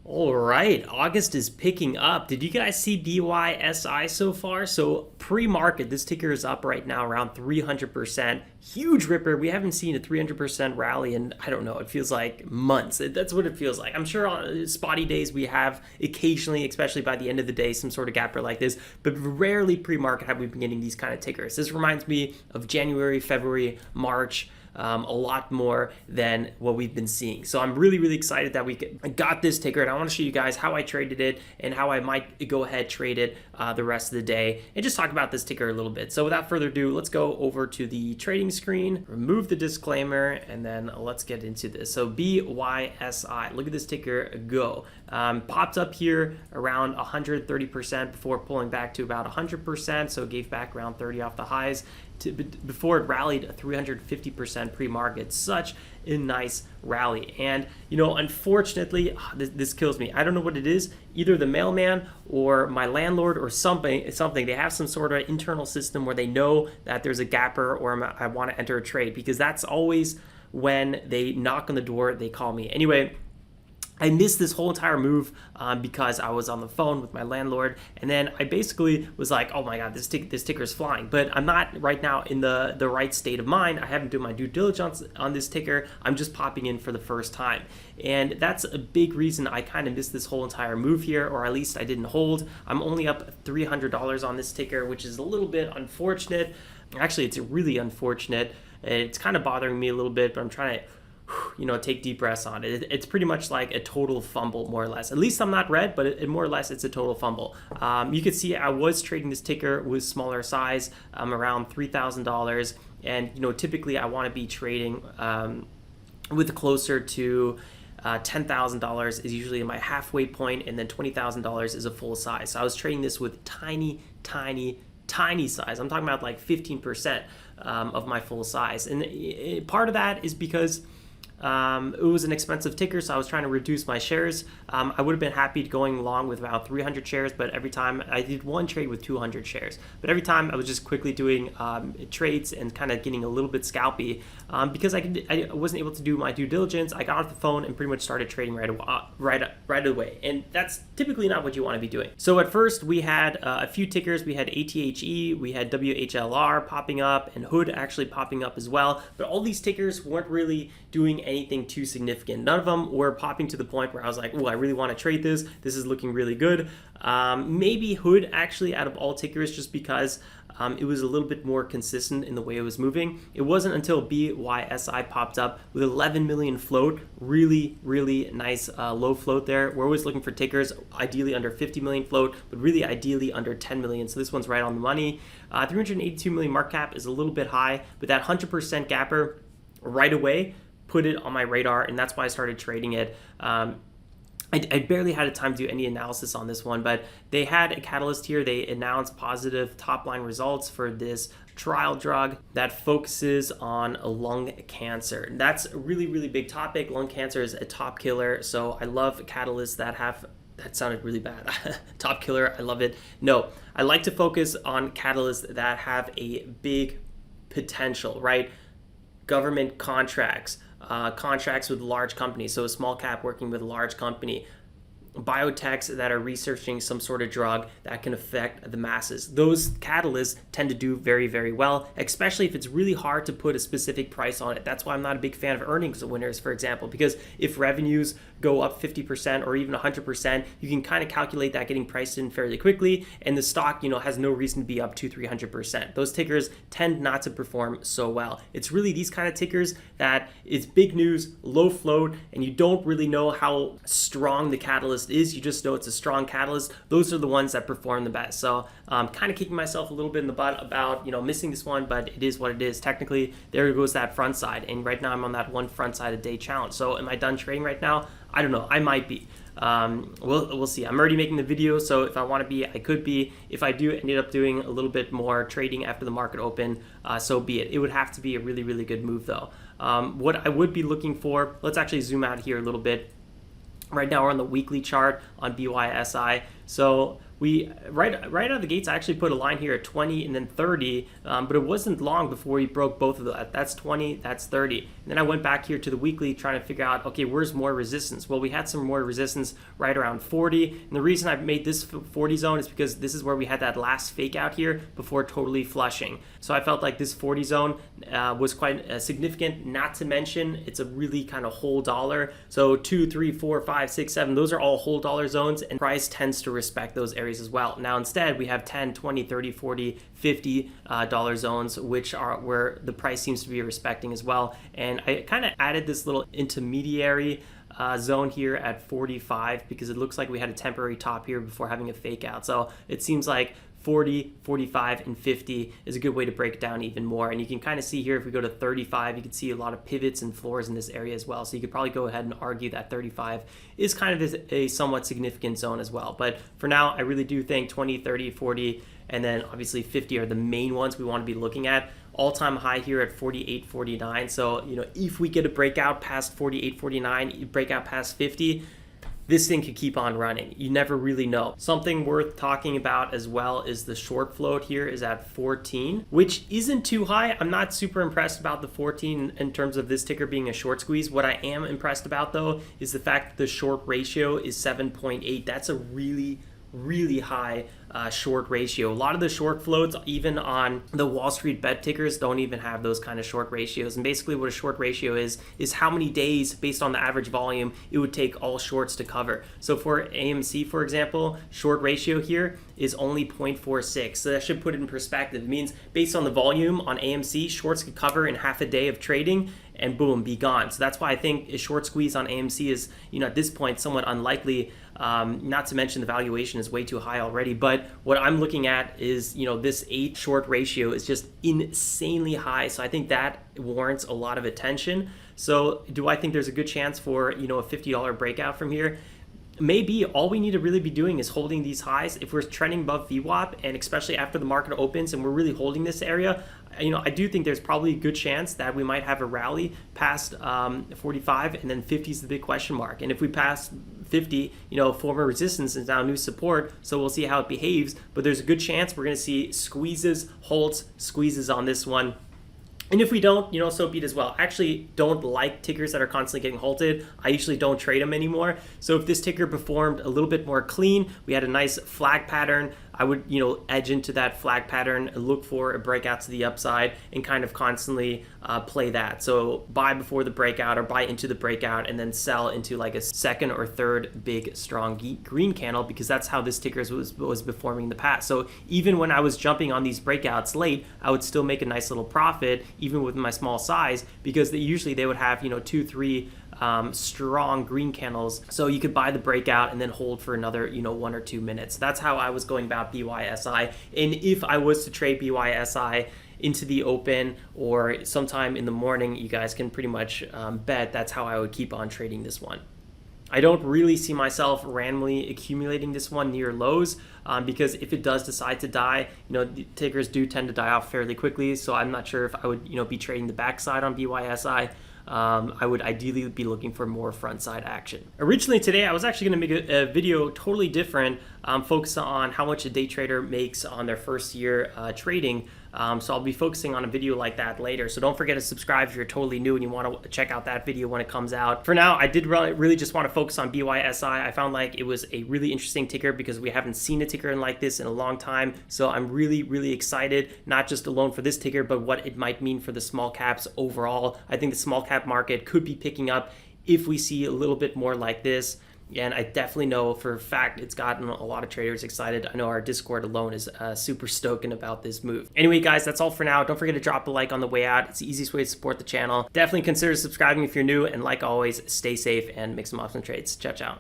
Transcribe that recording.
All right, August is picking up. Did you guys see BYSI so far? So pre-market, this ticker is up right now around 300%. Huge ripper. We haven't seen a 300% rally in, I don't know, it feels like months. That's what it feels like. I'm sure on spotty days we have occasionally, especially by the end of the day, some sort of gapper like this, but rarely pre-market have we been getting these kind of tickers. This reminds me of January, February, March, a lot more than what we've been seeing. So I'm really, really excited that we got this ticker, and I want to show you guys how I traded it and how I might go ahead trade it the rest of the day and just talk about this ticker a little bit. So without further ado, let's go over to the trading screen, remove the disclaimer, and then let's get into this. So BYSI, look at this ticker go. Popped up here around 130% before pulling back to about 100%, so it gave back around 30 off the highs before it rallied 350% pre-market. Such a nice rally. And unfortunately, this kills me. I don't know what it is, either the mailman or my landlord or something. They have some sort of internal system where they know that there's a gapper or I want to enter a trade, because that's always when they knock on the door, they call me. Anyway, I missed this whole entire move because I was on the phone with my landlord, and then I basically was like, oh my god, this ticker is flying. But I'm not right now in the right state of mind. I haven't done my due diligence on this ticker. I'm just popping in for the first time, and that's a big reason I kind of missed this whole entire move here, or at least I didn't hold. I'm only up $300 on this ticker, which is a little bit unfortunate. Actually, it's really unfortunate. It's kind of bothering me a little bit, but I'm trying to take deep breaths on it. It's pretty much like a total fumble, more or less. At least I'm not red, but more or less it's a total fumble. You can see I was trading this ticker with smaller size, around $3,000, and typically I want to be trading with closer to $10,000 is usually my halfway point, and then $20,000 is a full size. So I was trading this with tiny size. I'm talking about like 15% of my full size, and part of that is because it was an expensive ticker, so I was trying to reduce my shares. I would have been happy going along with about 300 shares, but every time I did one trade with 200 shares. But every time I was just quickly doing trades and kind of getting a little bit scalpy because I wasn't able to do my due diligence. I got off the phone and pretty much started trading right away, and that's typically not what you want to be doing. So at first we had a few tickers. We had ATHE, we had WHLR popping up, and Hood actually popping up as well. But all these tickers weren't really doing anything too significant. None of them were popping to the point where I was like, oh, I really want to trade this. This is looking really good. Maybe Hood actually out of all tickers, just because it was a little bit more consistent in the way it was moving. It wasn't until BYSI popped up with 11 million float. Really, really nice low float there. We're always looking for tickers ideally under 50 million float, but really ideally under 10 million. So this one's right on the money. 382 million market cap is a little bit high, but that 100% gapper right away put it on my radar, and that's why I started trading it. I barely had a time to do any analysis on this one, but they had a catalyst here. They announced positive top-line results for this trial drug that focuses on lung cancer. That's a really, really big topic. Lung cancer is a top killer, so I love catalysts that have... That sounded really bad. Top killer, I love it. No, I like to focus on catalysts that have a big potential, right? Government contracts, contracts with large companies, so a small cap working with a large company, biotechs that are researching some sort of drug that can affect the masses. Those catalysts tend to do very, very well, especially if it's really hard to put a specific price on it. That's why I'm not a big fan of earnings winners, for example, because if revenues go up 50% or even 100%, you can kind of calculate that getting priced in fairly quickly, and the stock, has no reason to be up 200-300%. Those tickers tend not to perform so well. It's really these kind of tickers that it's big news, low float, and you don't really know how strong the catalyst is. You just know it's a strong catalyst. Those are the ones that perform the best. So kind of kicking myself a little bit in the butt about missing this one, but it is what it is. Technically, there goes that front side, and right now I'm on that one front side a day challenge. So am I done trading right now? I don't know. I might be. We'll see. I'm already making the video, so if I want to be, I could be. If I do end up doing a little bit more trading after the market open, so be it. It would have to be a really, really good move, though. What I would be looking for, let's actually zoom out here a little bit. Right now we're on the weekly chart on BYSI. So we right out of the gates, I actually put a line here at 20 and then 30, but it wasn't long before we broke both of those. That's 20, that's 30. And then I went back here to the weekly trying to figure out, okay, where's more resistance? Well, we had some more resistance right around 40. And the reason I made this 40 zone is because this is where we had that last fake out here before totally flushing. So I felt like this 40 zone was quite significant, not to mention it's a really kind of whole dollar. So 2, 3, 4, 5, 6, 7, those are all whole dollar zones, and price tends to respect those areas as well. Now instead we have 10, 20, 30, 40, 50 dollar zones, which are where the price seems to be respecting as well. And I kind of added this little intermediary zone here at 45 because it looks like we had a temporary top here before having a fake out. So it seems like 40, 45, and 50 is a good way to break it down even more. And you can kind of see here, if we go to 35, you can see a lot of pivots and floors in this area as well. So you could probably go ahead and argue that 35 is kind of a somewhat significant zone as well. But for now, I really do think 20, 30, 40, and then obviously 50 are the main ones we want to be looking at. All-time high here at 48.49. So, if we get a breakout past 48.49, breakout past 50, this thing could keep on running. You never really know. Something worth talking about as well is the short float here is at 14, which isn't too high. I'm not super impressed about the 14 in terms of this ticker being a short squeeze. What I am impressed about though is the fact that the short ratio is 7.8. That's a really high short ratio. A lot of the short floats, even on the Wall Street bet tickers, don't even have those kind of short ratios. And basically what a short ratio is how many days based on the average volume it would take all shorts to cover. So for AMC, for example, short ratio here is only 0.46. So that should put it in perspective. It means based on the volume on AMC, shorts could cover in half a day of trading and boom, be gone. So that's why I think a short squeeze on AMC is, at this point somewhat unlikely. Not to mention the valuation is way too high already. But what I'm looking at is, this 8 short ratio is just insanely high. So I think that warrants a lot of attention. So do I think there's a good chance for, a $50 breakout from here? Maybe. All we need to really be doing is holding these highs. If we're trending above VWAP, and especially after the market opens and we're really holding this area, I do think there's probably a good chance that we might have a rally past 45, and then 50 is the big question mark. And if we pass 50, former resistance is now new support, so we'll see how it behaves. But there's a good chance we're going to see squeezes, holds, squeezes on this one. And if we don't, so be it as well. I actually don't like tickers that are constantly getting halted. I usually don't trade them anymore. So if this ticker performed a little bit more clean, we had a nice flag pattern, I would, edge into that flag pattern, look for a breakout to the upside, and kind of constantly play that. So buy before the breakout or buy into the breakout, and then sell into like a second or third big strong green candle, because that's how this ticker was performing in the past. So even when I was jumping on these breakouts late, I would still make a nice little profit, even with my small size, because they would have 2, 3 strong green candles. So you could buy the breakout and then hold for another 1 or 2 minutes. That's how I was going about BYSI. And if I was to trade BYSI into the open or sometime in the morning, you guys can pretty much bet that's how I would keep on trading this one. I don't really see myself randomly accumulating this one near lows because if it does decide to die, the tickers do tend to die off fairly quickly. So I'm not sure if I would, be trading the backside on BYSI. I would ideally be looking for more front side action. Originally today, I was actually going to make a video totally different, focused on how much a day trader makes on their first year trading. So I'll be focusing on a video like that later. So don't forget to subscribe if you're totally new and you want to check out that video when it comes out. For now, I did really just want to focus on BYSI. I found like it was a really interesting ticker because we haven't seen a ticker like this in a long time. So I'm really excited, not just alone for this ticker, but what it might mean for the small caps overall. I think the small cap market could be picking up if we see a little bit more like this. And I definitely know for a fact it's gotten a lot of traders excited. I know our Discord alone is super stoked about this move. Anyway, guys, that's all for now. Don't forget to drop a like on the way out. It's the easiest way to support the channel. Definitely consider subscribing if you're new. And like always, stay safe and make some awesome trades. Ciao, ciao.